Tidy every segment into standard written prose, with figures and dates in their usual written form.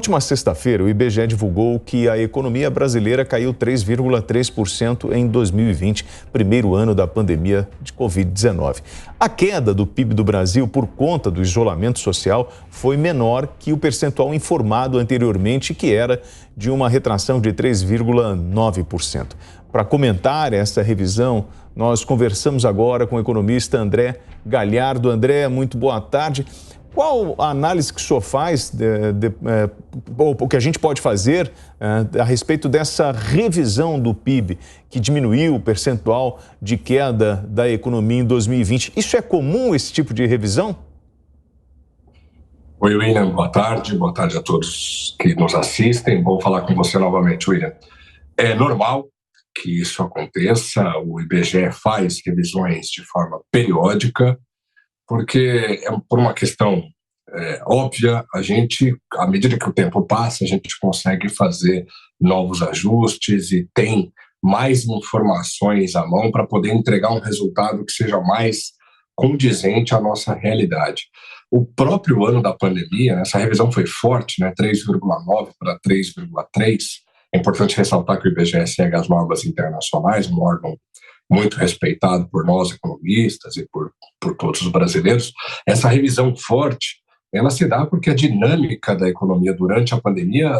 última sexta-feira, o IBGE divulgou que a economia brasileira caiu 3,3% em 2020, primeiro ano da pandemia de Covid-19. A queda do PIB do Brasil por conta do isolamento social foi menor que o percentual informado anteriormente, que era de uma retração de 3,9%. Para comentar essa revisão, nós conversamos agora com o economista André Galhardo. André, muito boa tarde. Qual a análise que o senhor faz, ou o que a gente pode fazer a respeito dessa revisão do PIB, que diminuiu o percentual de queda da economia em 2020? Isso é comum, esse tipo de revisão? Oi, William, boa tarde a todos que nos assistem. Bom falar com você novamente, William. É normal que isso aconteça, o IBGE faz revisões de forma periódica, porque é por uma questão óbvia, à medida que o tempo passa, a gente consegue fazer novos ajustes e tem mais informações à mão para poder entregar um resultado que seja mais condizente à nossa realidade. O próprio ano da pandemia, essa revisão foi forte, 3,9 para 3,3. É importante ressaltar que o IBGE segue as normas internacionais, um órgão muito respeitado por nós economistas e por todos os brasileiros. Essa revisão forte, ela se dá porque a dinâmica da economia durante a pandemia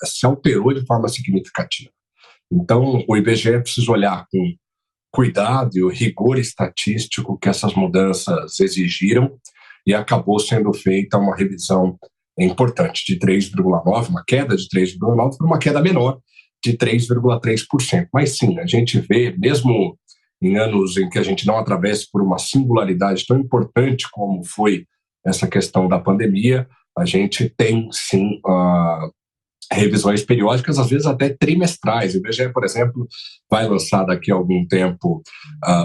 se alterou de forma significativa. Então, o IBGE precisa olhar com cuidado e o rigor estatístico que essas mudanças exigiram, e acabou sendo feita uma revisão importante de 3,9, uma queda de 3,9 para uma queda menor de 3,3%. Mas sim, a gente vê, mesmo em anos em que a gente não atravessa por uma singularidade tão importante como foi essa questão da pandemia, a gente tem sim revisões periódicas, às vezes até trimestrais. O IBGE, por exemplo, vai lançar daqui a algum tempo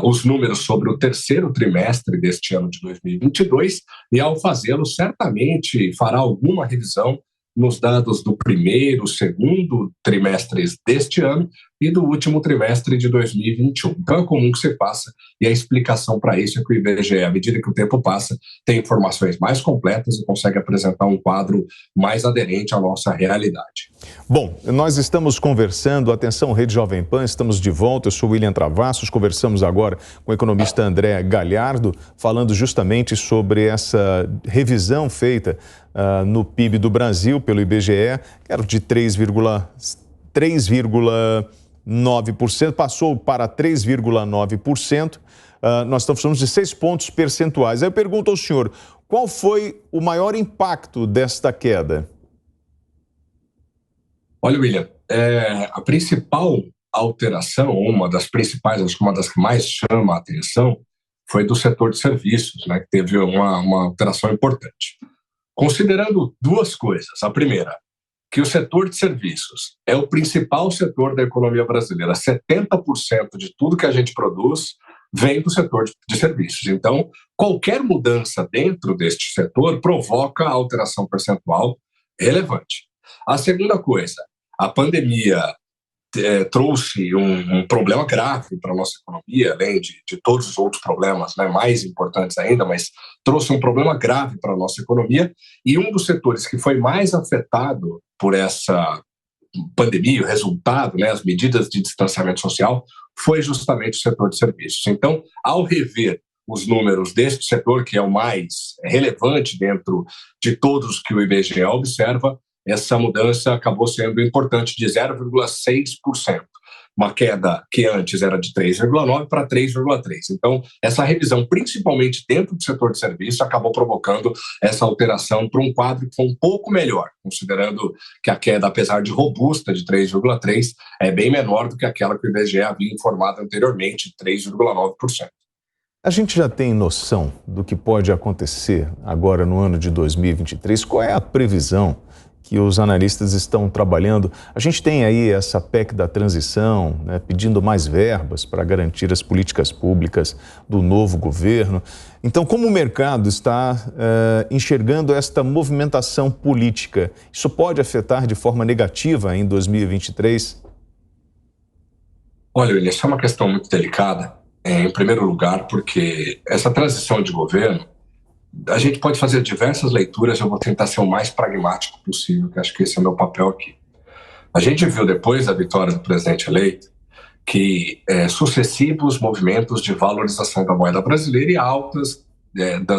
os números sobre o terceiro trimestre deste ano de 2022, e ao fazê-lo, certamente fará alguma revisão nos dados do primeiro, segundo trimestres deste ano e do último trimestre de 2021. Então é comum que você faça, e a explicação para isso é que o IBGE, à medida que o tempo passa, tem informações mais completas e consegue apresentar um quadro mais aderente à nossa realidade. Bom, nós estamos conversando, atenção Rede Jovem Pan, estamos de volta, eu sou William Travassos, conversamos agora com o economista André Galhardo, falando justamente sobre essa revisão feita no PIB do Brasil pelo IBGE, que era de 3,9%, passou para 3,9%, nós estamos falando de 6 pontos percentuais. Aí eu pergunto ao senhor, qual foi o maior impacto desta queda? Olha, William, a principal alteração, uma das principais, acho que uma das que mais chama a atenção, foi do setor de serviços, que teve uma alteração importante. Considerando duas coisas. A primeira, que o setor de serviços é o principal setor da economia brasileira. 70% de tudo que a gente produz vem do setor de serviços. Então, qualquer mudança dentro deste setor provoca alteração percentual relevante. A segunda coisa, a pandemia trouxe um problema grave para a nossa economia, além de todos os outros problemas mais importantes ainda, mas trouxe um problema grave para a nossa economia, e um dos setores que foi mais afetado por essa pandemia, o resultado, as medidas de distanciamento social, foi justamente o setor de serviços. Então, ao rever os números deste setor, que é o mais relevante dentro de todos que o IBGE observa, essa mudança acabou sendo importante, de 0,6%. Uma queda que antes era de 3,9% para 3,3%. Então, essa revisão, principalmente dentro do setor de serviços, acabou provocando essa alteração para um quadro que foi um pouco melhor, considerando que a queda, apesar de robusta, de 3,3%, é bem menor do que aquela que o IBGE havia informado anteriormente, de 3,9%. A gente já tem noção do que pode acontecer agora no ano de 2023? Qual é a previsão que os analistas estão trabalhando? A gente tem aí essa PEC da transição, pedindo mais verbas para garantir as políticas públicas do novo governo. Então, como o mercado está enxergando esta movimentação política? Isso pode afetar de forma negativa em 2023? Olha, isso é uma questão muito delicada, em primeiro lugar, porque essa transição de governo a gente pode fazer diversas leituras, eu vou tentar ser o mais pragmático possível, que acho que esse é o meu papel aqui. A gente viu, depois da vitória do presidente eleito, que sucessivos movimentos de valorização da moeda brasileira e altas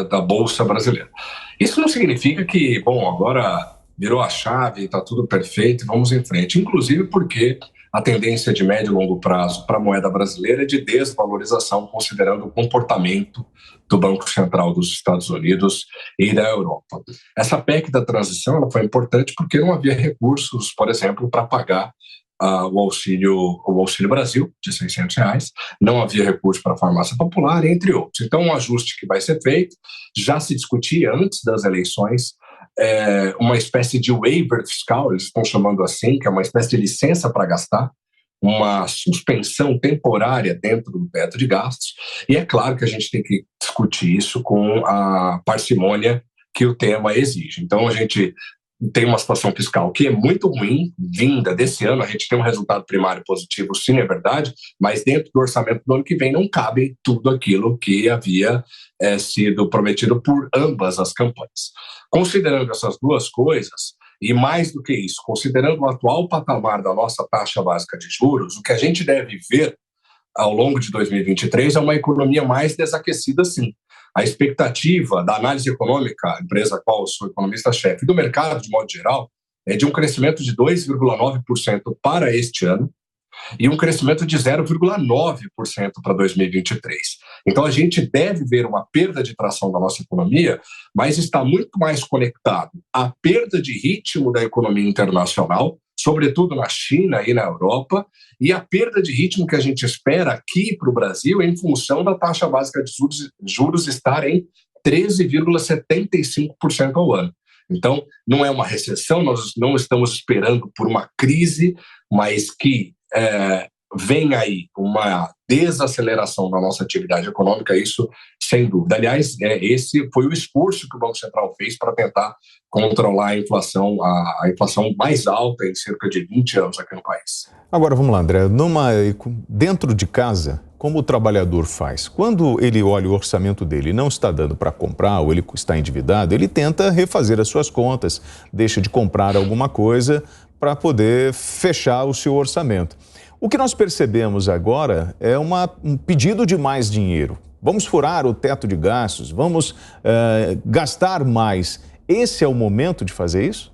da Bolsa brasileira. Isso não significa que, bom, agora virou a chave, está tudo perfeito, vamos em frente. Inclusive porque a tendência de médio e longo prazo para a moeda brasileira é de desvalorização, considerando o comportamento do Banco Central dos Estados Unidos e da Europa. Essa PEC da transição ela foi importante porque não havia recursos, por exemplo, para pagar o Auxílio Brasil, de R$600, não havia recurso para a farmácia popular, entre outros. Então, um ajuste que vai ser feito, já se discutia antes das eleições, uma espécie de waiver fiscal, eles estão chamando assim, que é uma espécie de licença para gastar, uma suspensão temporária dentro do teto de gastos, e é claro que a gente tem que discutir isso com a parcimônia que o tema exige. Então, a gente tem uma situação fiscal que é muito ruim, vinda desse ano, a gente tem um resultado primário positivo, sim, é verdade, mas dentro do orçamento do ano que vem não cabe tudo aquilo que havia sido prometido por ambas as campanhas. Considerando essas duas coisas, e mais do que isso, considerando o atual patamar da nossa taxa básica de juros, o que a gente deve ver ao longo de 2023 é uma economia mais desaquecida, sim. A expectativa da análise econômica, a empresa a qual eu sou economista-chefe, do mercado, de modo geral, é de um crescimento de 2,9% para este ano e um crescimento de 0,9% para 2023. Então, a gente deve ver uma perda de tração da nossa economia, mas está muito mais conectado à perda de ritmo da economia internacional, sobretudo na China e na Europa, e a perda de ritmo que a gente espera aqui para o Brasil em função da taxa básica de juros estar em 13,75% ao ano. Então, não é uma recessão, nós não estamos esperando por uma crise, mas que vem aí uma desaceleração da nossa atividade econômica, isso sem dúvida. Aliás, esse foi o esforço que o Banco Central fez para tentar controlar a inflação mais alta em cerca de 20 anos aqui no país. Agora, vamos lá, André, dentro de casa, como o trabalhador faz? Quando ele olha o orçamento dele e não está dando para comprar ou ele está endividado, ele tenta refazer as suas contas, deixa de comprar alguma coisa para poder fechar o seu orçamento. O que nós percebemos agora é um pedido de mais dinheiro. Vamos furar o teto de gastos, vamos gastar mais. Esse é o momento de fazer isso?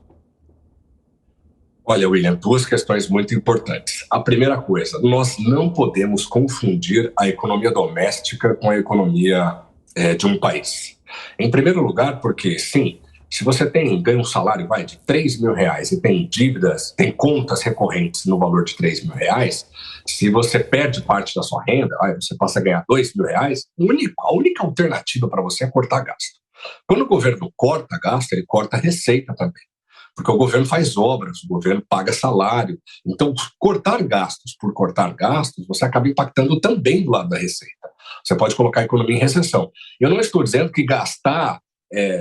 Olha, William, duas questões muito importantes. A primeira coisa, nós não podemos confundir a economia doméstica com a economia de um país. Em primeiro lugar, porque, sim, se você ganha um salário de R$3.000 e tem dívidas, tem contas recorrentes no valor de R$3.000, se você perde parte da sua renda, você passa a ganhar R$2.000, a única alternativa para você é cortar gasto. Quando o governo corta gasto, ele corta receita também. Porque o governo faz obras, o governo paga salário. Então, cortar gastos por cortar gastos, você acaba impactando também do lado da receita. Você pode colocar a economia em recessão. Eu não estou dizendo que gastar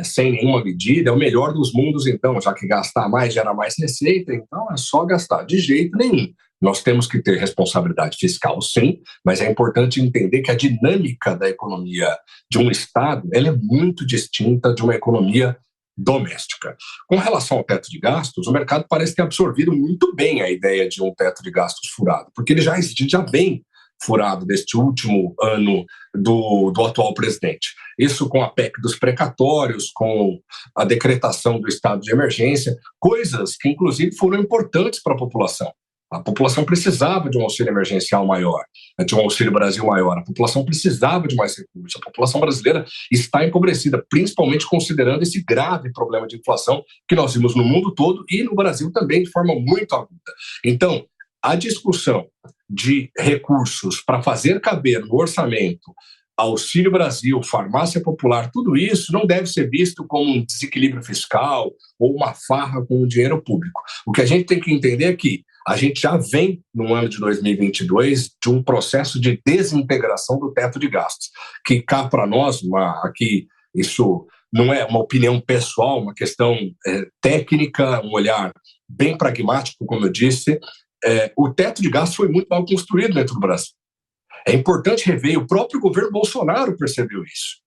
sem nenhuma medida é o melhor dos mundos, então, já que gastar mais gera mais receita, então é só gastar. De jeito nenhum. Nós temos que ter responsabilidade fiscal, sim, mas é importante entender que a dinâmica da economia de um Estado ela é muito distinta de uma economia doméstica. Com relação ao teto de gastos, o mercado parece ter absorvido muito bem a ideia de um teto de gastos furado, porque ele já vem furado deste último ano do atual presidente. Isso com a PEC dos precatórios, com a decretação do estado de emergência, coisas que, inclusive, foram importantes para a população. A população precisava de um auxílio emergencial maior, de um Auxílio Brasil maior. A população precisava de mais recursos. A população brasileira está empobrecida, principalmente considerando esse grave problema de inflação que nós vimos no mundo todo e no Brasil também de forma muito aguda. Então, a discussão de recursos para fazer caber no orçamento Auxílio Brasil, farmácia popular, tudo isso não deve ser visto como um desequilíbrio fiscal ou uma farra com o dinheiro público. O que a gente tem que entender é que a gente já vem, no ano de 2022, de um processo de desintegração do teto de gastos, que cá para nós, aqui, isso não é uma opinião pessoal, uma questão técnica, um olhar bem pragmático, como eu disse, o teto de gastos foi muito mal construído dentro do Brasil. É importante rever, o próprio governo Bolsonaro percebeu isso.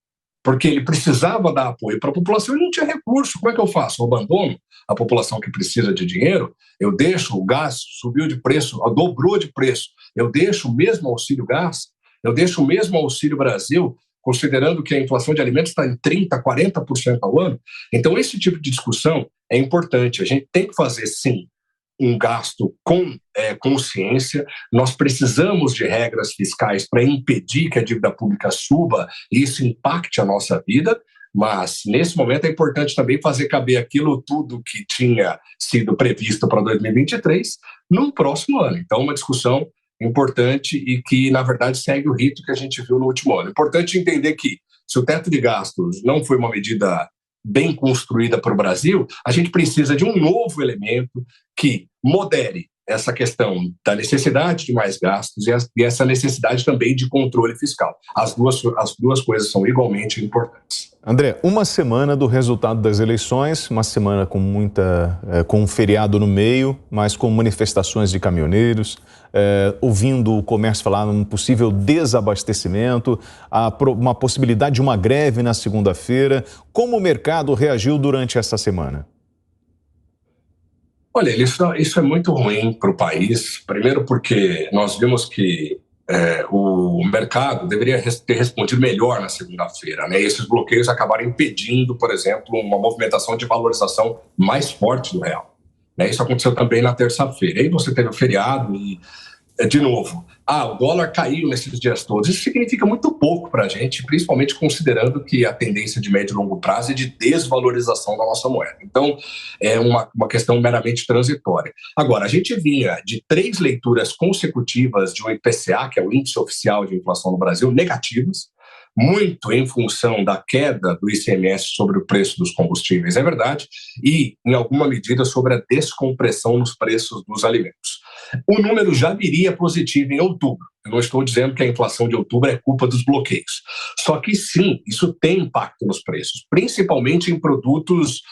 porque ele precisava dar apoio para a população e não tinha recurso. Como é que eu faço? Eu abandono a população que precisa de dinheiro? Eu deixo o gás, subiu de preço, dobrou de preço, eu deixo o mesmo auxílio gás? Eu deixo o mesmo Auxílio Brasil, considerando que a inflação de alimentos está em 30%, 40% ao ano? Então, esse tipo de discussão é importante. A gente tem que fazer, sim, um gasto com consciência. Nós precisamos de regras fiscais para impedir que a dívida pública suba e isso impacte a nossa vida, mas nesse momento é importante também fazer caber aquilo tudo que tinha sido previsto para 2023 no próximo ano. Então, uma discussão importante e que, na verdade, segue o rito que a gente viu no último ano. Importante entender que, se o teto de gastos não foi uma medida bem construída para o Brasil, a gente precisa de um novo elemento que modere essa questão da necessidade de mais gastos e essa necessidade também de controle fiscal. As duas coisas são igualmente importantes. André, uma semana do resultado das eleições, uma semana com com um feriado no meio, mas com manifestações de caminhoneiros, ouvindo o comércio falar num possível desabastecimento, uma possibilidade de uma greve na segunda-feira. Como o mercado reagiu durante essa semana? Olha, isso é muito ruim para o país. Primeiro porque nós vimos que o mercado deveria ter respondido melhor na segunda-feira, né? E esses bloqueios acabaram impedindo, por exemplo, uma movimentação de valorização mais forte do real, né? Isso aconteceu também na terça-feira. Aí você teve o feriado e, de novo, o dólar caiu nesses dias todos. Isso significa muito pouco para a gente, principalmente considerando que a tendência de médio e longo prazo é de desvalorização da nossa moeda. Então, é uma questão meramente transitória. Agora, a gente vinha de 3 leituras consecutivas de um IPCA, que é o Índice Oficial de Inflação no Brasil, negativas, muito em função da queda do ICMS sobre o preço dos combustíveis, é verdade, e, em alguma medida, sobre a descompressão nos preços dos alimentos. O número já viria positivo em outubro. Eu não estou dizendo que a inflação de outubro é culpa dos bloqueios. Só que, sim, isso tem impacto nos preços, principalmente em produtos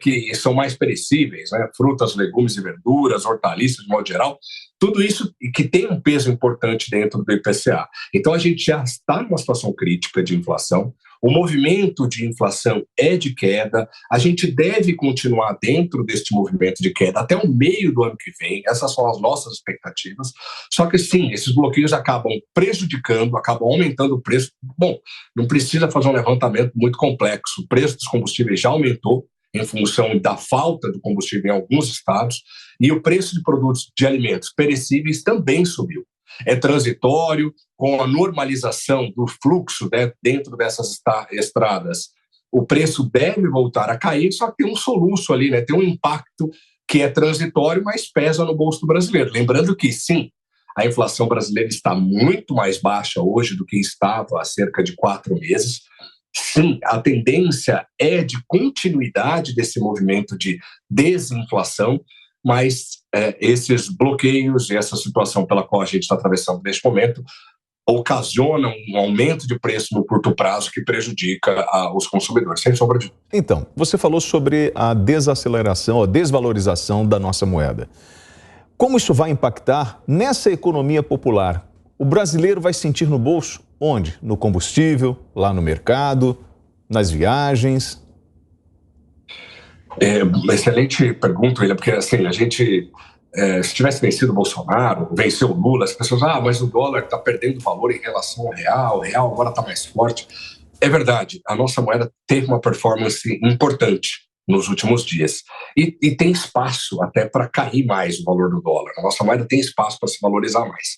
que são mais perecíveis, né? Frutas, legumes e verduras, hortaliças, de modo geral. Tudo isso que tem um peso importante dentro do IPCA. Então, a gente já está numa situação crítica de inflação. O movimento de inflação é de queda. A gente deve continuar dentro deste movimento de queda até o meio do ano que vem. Essas são as nossas expectativas. Só que, sim, esses bloqueios acabam prejudicando, acabam aumentando o preço. Bom, não precisa fazer um levantamento muito complexo. O preço dos combustíveis já aumentou em função da falta do combustível em alguns estados, e o preço de produtos de alimentos perecíveis também subiu. É transitório, com a normalização do fluxo, né, dentro dessas estradas, o preço deve voltar a cair, só que tem um soluço ali, né, tem um impacto que é transitório, mas pesa no bolso do brasileiro. Lembrando que, sim, a inflação brasileira está muito mais baixa hoje do que estava há cerca de 4 meses. Sim, a tendência é de continuidade desse movimento de desinflação, mas esses bloqueios e essa situação pela qual a gente está atravessando neste momento ocasionam um aumento de preço no curto prazo que prejudica os consumidores, sem sombra de dúvida. Então, você falou sobre a desaceleração, a desvalorização da nossa moeda. Como isso vai impactar nessa economia popular? O brasileiro vai sentir no bolso onde? No combustível, lá no mercado, nas viagens? Uma excelente pergunta, William, porque assim, a gente, se tivesse vencido o Bolsonaro, venceu o Lula, as pessoas, mas o dólar está perdendo valor em relação ao real, o real agora está mais forte. É verdade, a nossa moeda teve uma performance importante nos últimos dias. E tem espaço até para cair mais o valor do dólar. A nossa moeda tem espaço para se valorizar mais.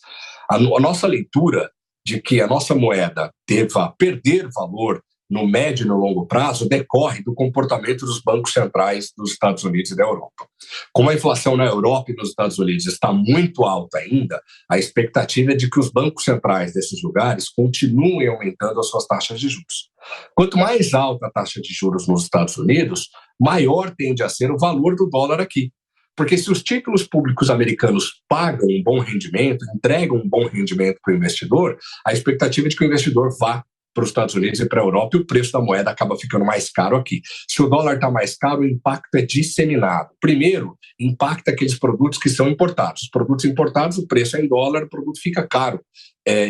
A nossa leitura de que a nossa moeda deva perder valor no médio e no longo prazo decorre do comportamento dos bancos centrais dos Estados Unidos e da Europa. Como a inflação na Europa e nos Estados Unidos está muito alta ainda, a expectativa é de que os bancos centrais desses lugares continuem aumentando as suas taxas de juros. Quanto mais alta a taxa de juros nos Estados Unidos, maior tende a ser o valor do dólar aqui. Porque se os títulos públicos americanos pagam um bom rendimento, entregam um bom rendimento para o investidor, a expectativa é de que o investidor vá para os Estados Unidos e para a Europa, e o preço da moeda acaba ficando mais caro aqui. Se o dólar está mais caro, o impacto é disseminado. Primeiro, impacta aqueles produtos que são importados. Os produtos importados, o preço é em dólar, o produto fica caro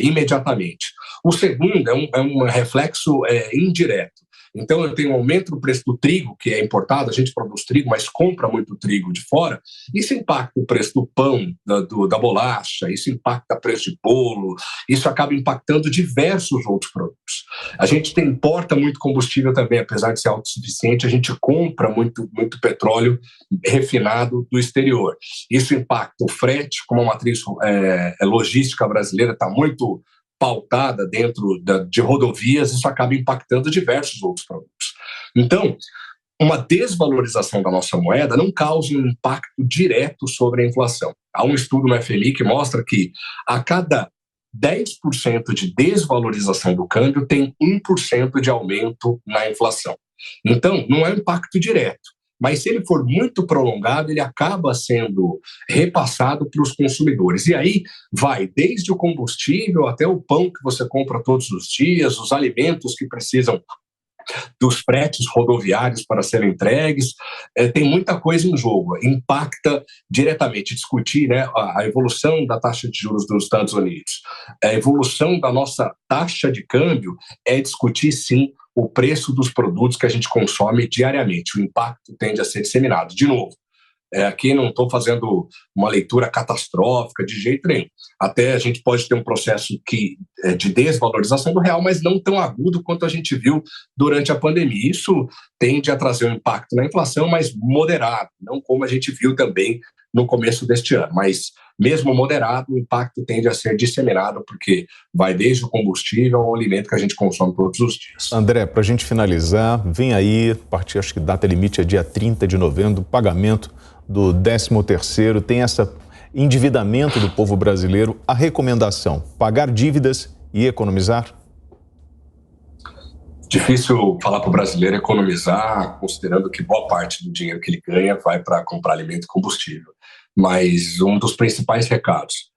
imediatamente. O segundo é um reflexo indireto. Então, eu tenho um aumento no preço do trigo, que é importado, a gente produz trigo, mas compra muito trigo de fora. Isso impacta o preço do pão, da bolacha, isso impacta o preço de bolo, isso acaba impactando diversos outros produtos. A gente importa muito combustível também, apesar de ser autossuficiente, a gente compra muito petróleo refinado do exterior. Isso impacta o frete, como a matriz logística brasileira está muito pautada dentro de rodovias, isso acaba impactando diversos outros produtos. Então, uma desvalorização da nossa moeda não causa um impacto direto sobre a inflação. Há um estudo no FMI que mostra que a cada 10% de desvalorização do câmbio tem 1% de aumento na inflação. Então, não é um impacto direto. Mas se ele for muito prolongado, ele acaba sendo repassado para os consumidores. E aí vai desde o combustível até o pão que você compra todos os dias, os alimentos que precisam dos fretes rodoviários para serem entregues. Tem muita coisa em jogo. Impacta diretamente. Discutir, né, a evolução da taxa de juros dos Estados Unidos, a evolução da nossa taxa de câmbio é discutir, sim, o preço dos produtos que a gente consome diariamente. O impacto tende a ser disseminado. De novo, aqui não estou fazendo uma leitura catastrófica de jeito nenhum. Até a gente pode ter um processo de desvalorização do real, mas não tão agudo quanto a gente viu durante a pandemia. Isso tende a trazer um impacto na inflação, mas moderado, não como a gente viu também no começo deste ano. Mas, mesmo moderado, o impacto tende a ser disseminado, porque vai desde o combustível ao alimento que a gente consome todos os dias. André, para a gente finalizar, vem aí, a partir, acho que data limite é dia 30 de novembro, pagamento do 13º, tem esse endividamento do povo brasileiro. A recomendação, pagar dívidas e economizar? Difícil falar para o brasileiro economizar, considerando que boa parte do dinheiro que ele ganha vai para comprar alimento e combustível. Mas um dos principais recados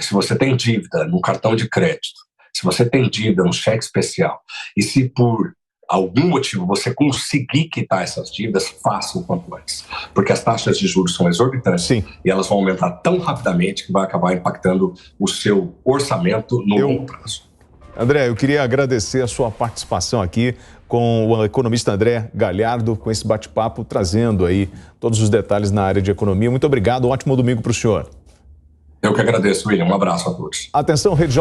se você tem dívida no cartão de crédito, se você tem dívida no cheque especial, e se por algum motivo você conseguir quitar essas dívidas, faça o quanto antes. Porque as taxas de juros são exorbitantes. Sim. E elas vão aumentar tão rapidamente que vai acabar impactando o seu orçamento no longo prazo. André, eu queria agradecer a sua participação aqui com o economista André Galhardo, com esse bate-papo, trazendo aí todos os detalhes na área de economia. Muito obrigado, um ótimo domingo para o senhor. Eu que agradeço, William. Um abraço a todos. Atenção, Rede